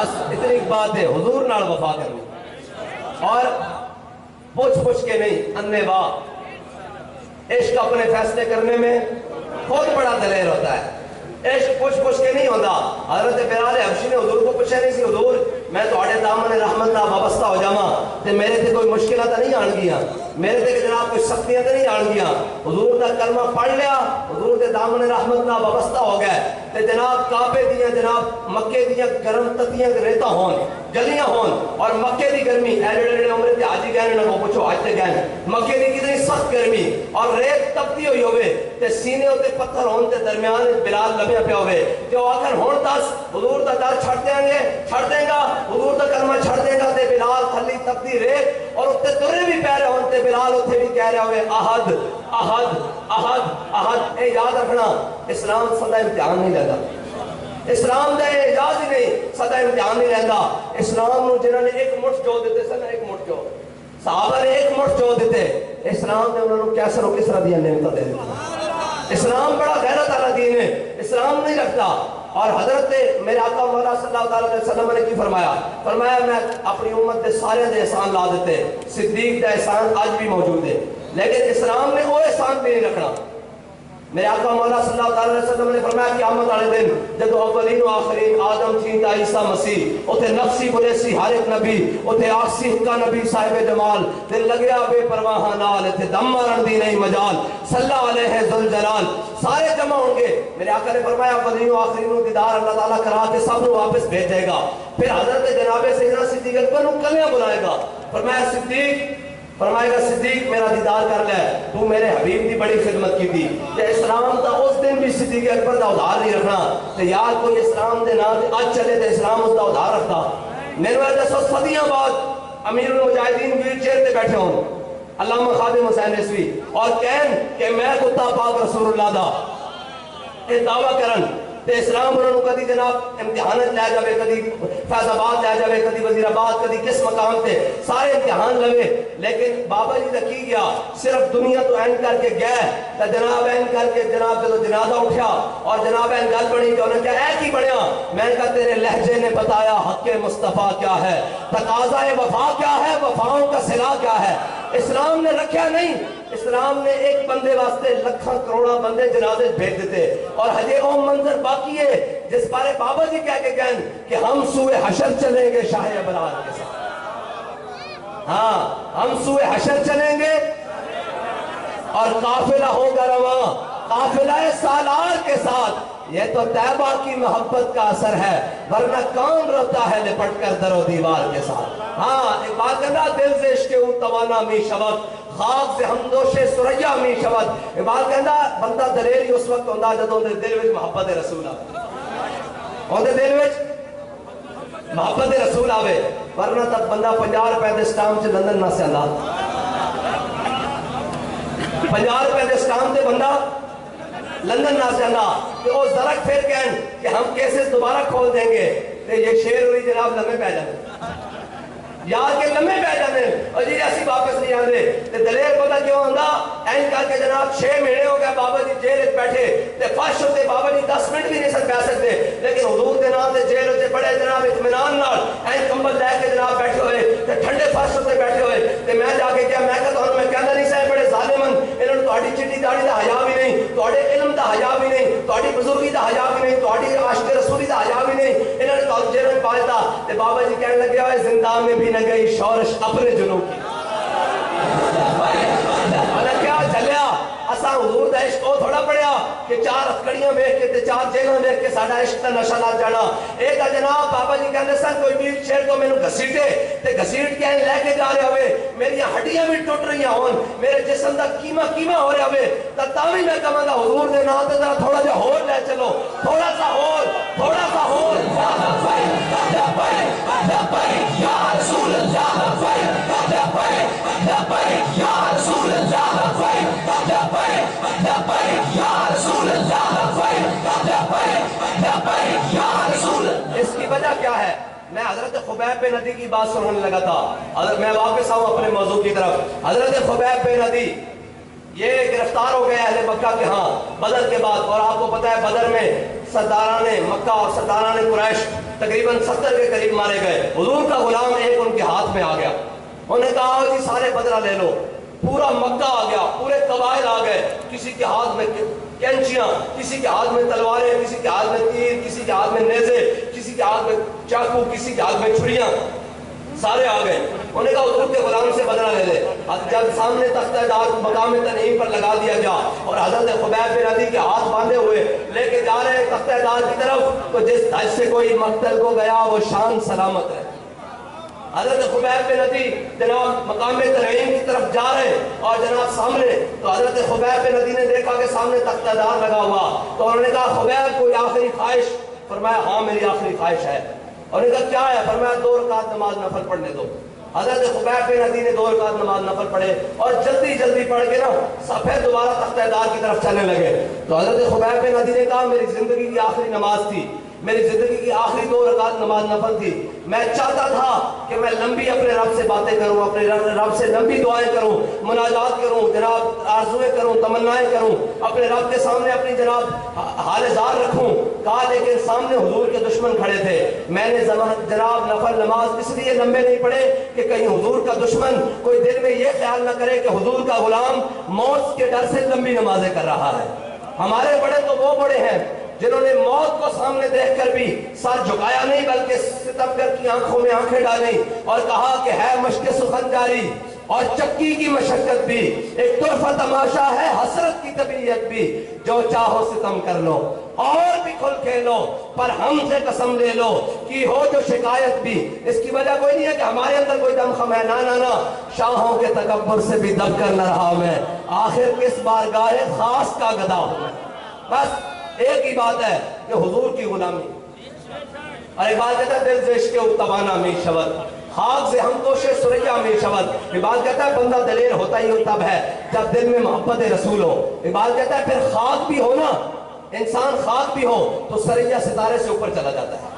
بس اتنی بات ہے، حضور نال وفا کرنی اور پوچھ کے نہیں، انے واہ۔ عشق اپنے فیصلے کرنے میں خود بڑا دلیر ہوتا ہے، عشق پوچھ کے نہیں ہوتا۔ حضرت بلال حبشی نے حضور کو پوچھا نہیں سی، حضور میں تھوڑے دامن رحمت نال وابستہ ہو جاواں تے میرے تے کوئی مشکلات نہیں آن گیاں، میرے تے جناب کوئی سختیاں نہیں آن گیاں۔ حضور دا کلمہ پڑھ لیا، حضور دے دامن رحمت نال وابستہ ہو گئے تے جناب کعبے دیاں، جناب مکے دیاں گرم تتیاں ریتاں ہون، گلیاں ہون، اور مکے دی گرمی اے جڑے عمرے تے حاجی گئے نہ پوچھو حج تے گئے، مکے دی کتنی سخت گرمی اور ریت تپتی ہوئی ہوئے تے سینے تے پتھر ہون تے درمیان بلال لبیا پیا ہوئے تے او اگر ہون دس حضور دا در چھڑ دیں گے، چھڑ دیں گا حضور دا کلمہ چھڑ دیں گا تے بلال تھلی تپتی ریت اور اتنے ترے بھی پہ رہے ہون تے بلال اتنے بھی کہہ رہے ہوئے احد احد احد احد۔ اے یاد رکھنا اسلام سدا امتحان نہیں لیتا، اسلام دا اعجاز ہی نہیں، سدا امتحان نہیں لیتا۔ اسلام نو جنہوں نے ایک مٹھ جو دیتے سن، ایک مٹھ جو صحابہ نے ایک مٹھ جو دیتے، اسلام نے انہوں نے کیسر و کسرا دیا نعمتیں دے دیتے۔ اسلام بڑا غیرت والا دین ہے، اسلام نہیں رکھتا۔ اور حضرت میرے آقا مولا صلی اللہ علیہ وسلم نے کی فرمایا؟ فرمایا میں اپنی امت دے سارے دے احسان لا دیتے، صدیق دا احسان آج بھی موجود ہے، لیکن اسلام نے وہ احسان بھی نہیں رکھنا۔ میرے آقا مولا صلی اللہ علیہ وسلم نے فرمایا قیامت والے دن جدو اولین و آخرین آدم تھی تا عیسیٰ مسیح اتھے نفسی بلیسی ہر ایک نبی اتھے آخسی حقہ نبی صاحب جمال دل لگیا بے پرواہ نال اتھے دم مرن دی نہیں مجال صلی علیہ ذوالجلال سارے جمع ہوں گے۔ میرے آقا نے فرمایا اولین و آخرین و دیدار اللہ تعالیٰ کرا کے سب نو واپس بھیجے گا، پھر حضرت جناب سیدنا صدیق اکبر نو کلیاں بلائے گا، فرمایا صدیق، فرمائے گا صدیق میرا دیدار کر لے، تو میرے حبیب دی بڑی خدمت کی تھی۔ کہ اسلام تا اس دن بھی صدیق اکبر دا ادھار نہیں رکھنا، تو یار کوئی اسلام دے نام آج چلے تو اسلام اس دا ادھار رکھتا۔ میرے وقت دسو صدیاں بعد امیر المجاہدین ویل چیئر تے بیٹھے ہوں علامہ خادم حسین نسوی اور کہن کہ میں کتا پاک رسول اللہ دا یہ دعویٰ کرن تے اسلام انہوں نے کدی جناب امتحانت لے جاوے، کدی فیض آباد لے جاوے، کدی وزیر آباد، کدی کس مقام تے سارے امتحان لوے، لیکن بابا جی دا کی گیا صرف دنیا تو این کر کے گئے تو جناب این کر کے جناب جدو جنازہ اٹھا اور جناب این گل بنی کہ انہوں نے کہا اے کی بنیا؟ میں نے کہا تیرے لہجے نے بتایا حق مصطفیٰ کیا ہے، تقاضۂ وفا کیا ہے، وفاؤں کا صلہ کیا ہے۔ اسلام نے رکھا نہیں، اسلام نے ایک بندے واسطے لکھاں کروڑا بندے جنازے بھیج دیتے، اور ہجے وہ منظر باقی ہے جس بارے بابا جی کہہ کے کہیں کہ ہم سوئے حشر چلیں گے شاہ ابرار کے ساتھ، ہاں ہم سوئے حشر چلیں گے اور قافلہ ہوگا رواں قافلہ سالار کے ساتھ۔ یہ تو طیبہ کی محبت کا اثر ہے، ورنہ کون روتا ہے لپٹ کر در و دیوار کے ساتھ۔ ہاں ایک بات کرنا دل سے عشق او توانا می شود خاک سے ہمدوش سریا می شود۔ ایک بات کرنا بندہ دلیری اس وقت ہوندہ جدوں دے دل وچ محبت رسول آوے، ہوندے دل وچ محبت رسول آوے، ورنہ تب بندہ 50 روپے دے سٹام سے لندن نہ سے اللہ 50 روپے دے سٹام سے بندہ لندن نہ سے اللہ کہ وہ زرک پھر کہیں کہ ہم کیسے دوبارہ کھول دیں گے، کہ یہ شیر ہوئی جناب لمحے پہ جانے یاد کے لمحے پہ جانے اور جی ایسی واپس نہیں آنے۔ دلیر پتہ کیوں ہوندہ این کر کے جناب 6 مہینے ہو گئے بابا جی جیل بیٹھے تے فرش ہوتے بابا جی 10 منٹ بھی نہیں سکتے پہ سکتے، لیکن حضور کے نام تے جیل ہوتے بڑے جناب اطمینان نال این کمبل لے کے جناب بیٹھے ہوئے تے ٹھنڈے فرش ہوتے بیٹھے ہوئے تے میں جا کے کیا میں کہتا ہوں میں کہنا نہیں صاحب بڑے ظالمن انہوں نے تہاڈی چٹی داڑھی دا حیا بھی نہیں، تہاڈے علم دا حیا بھی نہیں، تہاڈی بزرگی دا حیا بھی نہیں، تہاڈی عاشق رسولی دا حیا بھی نہیں، انہوں نے تہاڈے جیل میں پالتا تے بابا جی کہنے لگے ہوئے زندہ میں بھی نہ گئی شورش اپنے جنوں کی۔ اللہ کیا جھلیا اساں حضور دا عشق او تھوڑا پڑیا کہ 4 ہتکڑیاں ویکھ کے تے 4 جیلاں ویکھ کے ساڈا عشق دا نشہ لا جانا۔ ایک جناب بابا جی کہندے سن کوئی ویل چیئر کو مینوں گھسیٹے تے گھسیٹ کے لے کے جا رہے ہوئے میری ہڈیاں بھی ٹوٹ رہی ہون میرے جسم دا کیما ہو رہا ہوئے تا بھی میں کہاں گا حضور دے نام تے ذرا تھوڑا جہا ہور لے چلو، تھوڑا سا ہور یا رسول اللہ اس کی وجہ کیا ہے؟ میں حضرت خبیب بن عدی کی بات سننے لگا تھا، میں واپس آؤں اپنے موضوع کی طرف۔ حضرت خبیب بن عدی یہ گرفتار ہو گئے اہل مکہ کے ہاں بدر کے بعد. اور آپ کو پتا ہے بدر میں سرداران مکہ اور سرداران قریش تقریباً 70 کے قریب مارے گئے. حضور کا غلام ایک ان کے ہاتھ میں آ گیا. انہوں نے کہا جی سارے بدلہ لے لو. پورا مکہ آ گیا, پورے قبائل آ گئے. کسی کے ہاتھ میں کینچیاں, کسی کے ہاتھ میں تلواریں, کسی کے ہاتھ میں تیر, کسی کے ہاتھ میں نیزے, کسی کے ہاتھ میں چاقو, کسی کے ہاتھ میں چھریاں, سارے آ گئے. انہوں نے کہا حضور کے غلام سے بدلہ لے لے. جب سامنے تختہ دار مقام تنعیم پر لگا دیا گیا اور حضرت خبیب بن عدی کے ہاتھ باندھے ہوئے لے کے جا رہے ہیں تختہ دار کی طرف, تو جس دھج سے کوئی مقتل کو گیا وہ شان سلامت ہے. حضرت خبیب بن عدی جناب مقام تنعیم کی طرف جا رہے اور جناب سامنے, تو حضرت خبیب بن عدی نے دیکھا کہ سامنے تختہ دار لگا ہوا, تو انہوں نے کہا خبیب کوئی آخری خواہش؟ فرمایا ہاں میری آخری خواہش ہے. انہوں نے کہا کیا ہے؟ فرمایا 2 رکعت نماز نفل پڑھنے دو. حضرت خبیب بن عدی نے 2 رکعت نماز نفل پڑھے اور جلدی جلدی پڑھ کے نا پھر دوبارہ تختہ دار کی طرف چلنے لگے. تو حضرت خبیب بن عدی نے کہا میری زندگی کی آخری نماز تھی, میری زندگی کی آخری 2 رکعت نماز نفل تھی. میں چاہتا تھا کہ میں لمبی اپنے رب سے باتیں کروں, اپنے رب سے لمبی دعائیں کروں, مناجات کروں, جناب آرزویں کروں, تمنائیں کروں, اپنے رب کے سامنے اپنی جناب حال زار رکھوں. کہا لیکن سامنے حضور کے دشمن کھڑے تھے. میں نے جناب نفل نماز اس لیے لمبے نہیں پڑھے کہ کہیں حضور کا دشمن کوئی دل میں یہ خیال نہ کرے کہ حضور کا غلام موت کے ڈر سے لمبی نمازیں کر رہا ہے. ہمارے بڑے تو وہ بڑے ہیں جنہوں نے موت کو سامنے دیکھ کر بھی سر جھکایا نہیں بلکہ ستمگر کی آنکھوں میں آنکھیں ڈالیں اور کہا کہ ہے مشق سخن جاری اور چکی کی مشقت بھی, ایک طرفہ تماشا ہے حسرت کی طبیعت بھی, جو چاہو ستم کر لو اور بھی کھل کھیلو پر ہم سے قسم لے لو کہ ہو جو شکایت بھی. اس کی وجہ کوئی نہیں ہے کہ ہمارے اندر کوئی دم خم ہے, نا شاہوں کے تکبر سے بھی دب کر نہ رہا میں, آخر کس بارگاہ خاص کا گدا ہوں میں. بس ایک ہی بات ہے کہ حضور کی غلامی. اور ایک بات کہتا ہے دل زیش کے اتبانا میں شبد, خاک سے ہم کوشے سریا میں شبد. یہ بات کہتا ہے بندہ دلیر ہوتا ہی تب ہے جب دل میں محبت رسول ہو. یہ بات کہتا ہے پھر خاک بھی ہو نا, انسان خاک بھی ہو تو سریا ستارے سے اوپر چلا جاتا ہے.